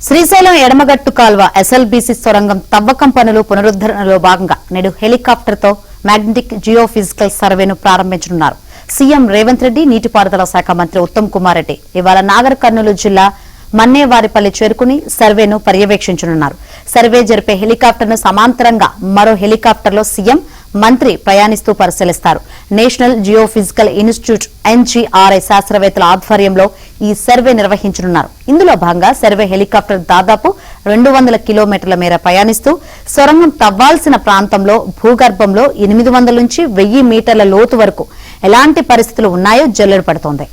శ్రీశైలం ఎడమగట్టు కాల్వ SLBC సొరంగం తవ్వకం పనులు పునరుద్ధరణలో భాగంగా నేడు హెలికాప్టర్తో మ్యాగ్నెటిక్ జియోఫిజికల్ సర్వేను ప్రారంభించనున్నారు. సీఎం రేవంత్ రెడ్డి, నీటిపారుదల శాఖ మంత్రి ఉత్తమ్ కుమార్ రెడ్డి ఇవాళ నాగర్ కర్నూలు జిల్లా మన్నేవారిపల్లి చేరుకుని సర్వేను పర్యవేక్షించనున్నారు. సర్వే జరిపే హెలికాప్టర్ను సమాంతరంగా మరో హెలికాప్టర్లో సీఎం, మంత్రి ప్రయాణిస్తూ పరిశీలిస్తారు. నేషనల్ జియోఫిజికల్ ఇన్స్టిట్యూట్ NGRI శాస్త్రవేత్తల ఆధ్వర్యంలో ఈ సర్వే నిర్వహించనున్నారు. ఇందులో భాగంగా సర్వే హెలికాప్టర్ దాదాపు 200 కిలోమీటర్ల మేర ప్రయాణిస్తూ సొరంగం తవ్వాల్సిన ప్రాంతంలో భూగర్భంలో 800 నుంచి 1000 మీటర్ల లోతు వరకు ఎలాంటి పరిస్థితులు ఉన్నాయో జల్లెడ పడుతోంది.